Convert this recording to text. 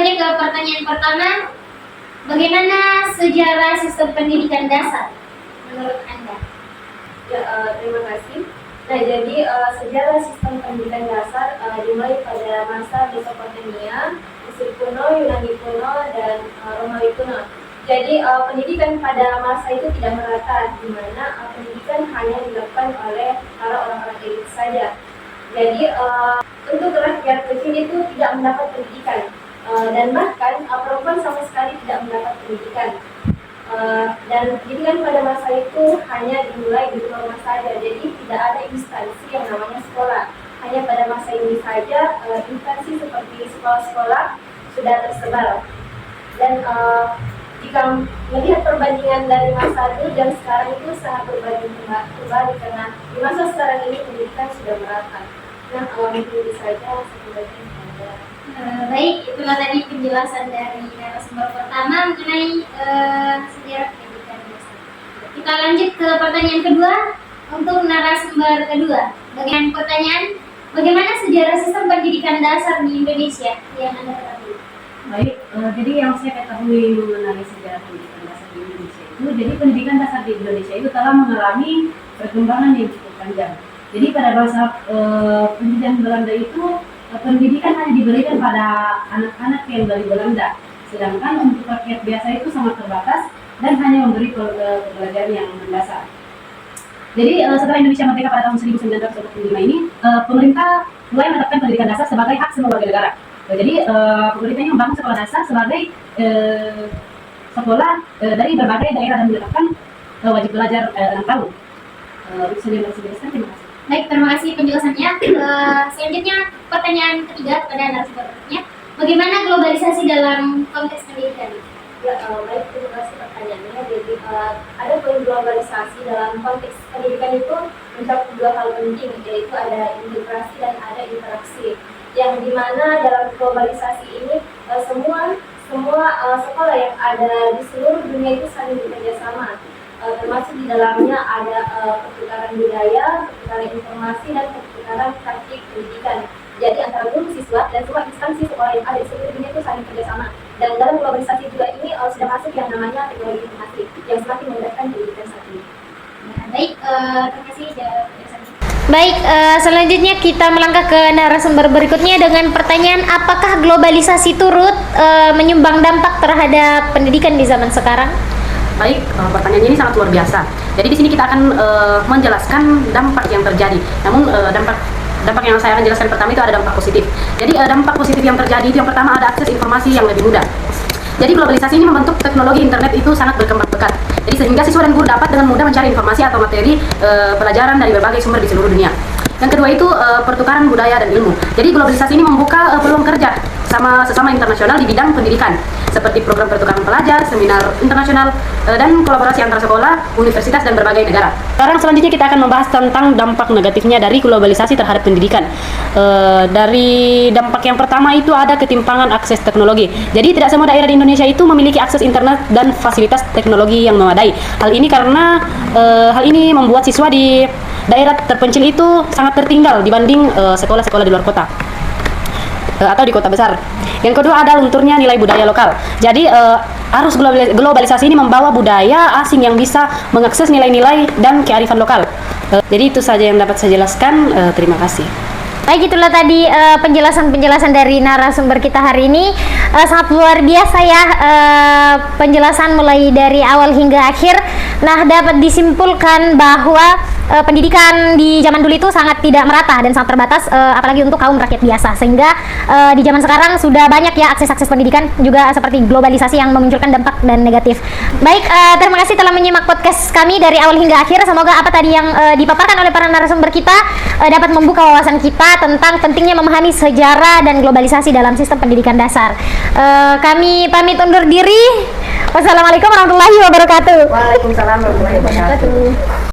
saja ke pertanyaan pertama. Bagaimana sejarah sistem pendidikan dasar menurut Anda? Ya, terima kasih. Nah, jadi sejarah sistem pendidikan dasar dimulai pada masa Mesopotamia, Mesir kuno, Yunani kuno, dan Romawi kuno. Jadi pendidikan pada masa itu tidak merata, di mana pendidikan hanya dilakukan oleh para orang-orang elit saja. Jadi untuk rakyat kecil itu tidak mendapat pendidikan, dan bahkan perempuan sama sekali tidak mendapat pendidikan. Dan pendidikan pada masa itu hanya dimulai di rumah saja, jadi tidak ada instansi yang namanya sekolah. Hanya pada masa ini saja instansi seperti sekolah-sekolah sudah tersebar. Dan jika melihat perbandingan dari masa dulu dan sekarang itu sangat berbanding terbalik, karena di masa sekarang ini pendidikan sudah merata. Nah, mungkin itu saja sebenarnya. Baik, itulah tadi penjelasan dari narasumber pertama mengenai sejarah pendidikan dasar. Kita lanjut ke pertanyaan kedua untuk narasumber kedua. Bagian pertanyaan, bagaimana sejarah sistem pendidikan dasar di Indonesia yang Anda ketahui? Baik, jadi yang saya ketahui mengenai sejarah pendidikan dasar di Indonesia itu, jadi pendidikan dasar di Indonesia itu telah mengalami perkembangan yang cukup panjang. Jadi pada masa penjajahan Belanda itu, pendidikan hanya diberikan pada anak-anak yang dari Belanda, sedangkan untuk rakyat biasa itu sangat terbatas dan hanya memberi pelajaran yang mendasar. Jadi setelah Indonesia merdeka pada tahun 1945 ini, pemerintah mulai menerapkan pendidikan dasar sebagai hak semua warga negara. Jadi pemerintah ini membangun sekolah dasar sebagai sekolah dari berbagai daerah dan menetapkan wajib belajar 6 tahun. Bisa dijelaskan? Terima kasih. Baik, terima kasih penjelasannya. Selanjutnya pertanyaan ketiga kepada narasumbernya, bagaimana globalisasi dalam konteks pendidikan? Ya, baik, terima kasih pertanyaannya. Jadi ada poin globalisasi dalam konteks pendidikan itu mencakup dua hal penting, yaitu ada integrasi dan ada interaksi. Yang dimana dalam globalisasi ini semua sekolah yang ada di seluruh dunia itu saling bekerja sama. Termasuk di dalamnya ada pertukaran budaya, pertukaran informasi, dan pertukaran praktik pendidikan. Jadi antara guru, siswa, dan semua instansi sekolah yang ada di seluruh dunia itu saling kerjasama. Dan dalam globalisasi juga ini sudah masuk yang namanya teknologi informasi yang semakin memudahkan pendidikan saat ini. Baik, terima kasih penjelasannya. Baik, selanjutnya kita melangkah ke narasumber berikutnya dengan pertanyaan, apakah globalisasi turut menyumbang dampak terhadap pendidikan di zaman sekarang? Baik, pertanyaannya ini sangat luar biasa. Jadi di sini kita akan menjelaskan dampak yang terjadi. Namun dampak yang saya akan jelaskan pertama itu ada dampak positif. Jadi dampak positif yang terjadi itu yang pertama ada akses informasi yang lebih mudah. Jadi globalisasi ini membentuk teknologi internet itu sangat berkembang pesat. Jadi sehingga siswa dan guru dapat dengan mudah mencari informasi atau materi pelajaran dari berbagai sumber di seluruh dunia. Yang kedua itu pertukaran budaya dan ilmu. Jadi globalisasi ini membuka peluang kerja sesama internasional di bidang pendidikan, seperti program pertukaran pelajar, seminar internasional, dan kolaborasi antar sekolah, universitas, dan berbagai negara. Sekarang selanjutnya kita akan membahas tentang dampak negatifnya dari globalisasi terhadap pendidikan. Dari dampak yang pertama itu ada ketimpangan akses teknologi. Jadi tidak semua daerah di Indonesia itu memiliki akses internet dan fasilitas teknologi yang memadai. Hal ini membuat siswa di daerah terpencil itu sangat tertinggal dibanding sekolah-sekolah di luar kota atau di kota besar. Yang kedua ada lunturnya nilai budaya lokal. Jadi arus globalisasi ini membawa budaya asing yang bisa mengakses nilai-nilai dan kearifan lokal. Jadi itu saja yang dapat saya jelaskan. Terima kasih. Baik, itulah tadi penjelasan-penjelasan dari narasumber kita hari ini. Sangat luar biasa ya, penjelasan mulai dari awal hingga akhir. Nah, dapat disimpulkan bahwa pendidikan di zaman dulu itu sangat tidak merata dan sangat terbatas, apalagi untuk kaum rakyat biasa. Sehingga di zaman sekarang sudah banyak ya akses-akses pendidikan, juga seperti globalisasi yang memunculkan dampak dan negatif. Baik, terima kasih telah menyimak podcast kami dari awal hingga akhir. Semoga apa tadi yang dipaparkan oleh para narasumber kita dapat membuka wawasan kita tentang pentingnya memahami sejarah dan globalisasi dalam sistem pendidikan dasar. Kami pamit undur diri. Wassalamualaikum warahmatullahi wabarakatuh. Waalaikumsalam warahmatullahi wabarakatuh.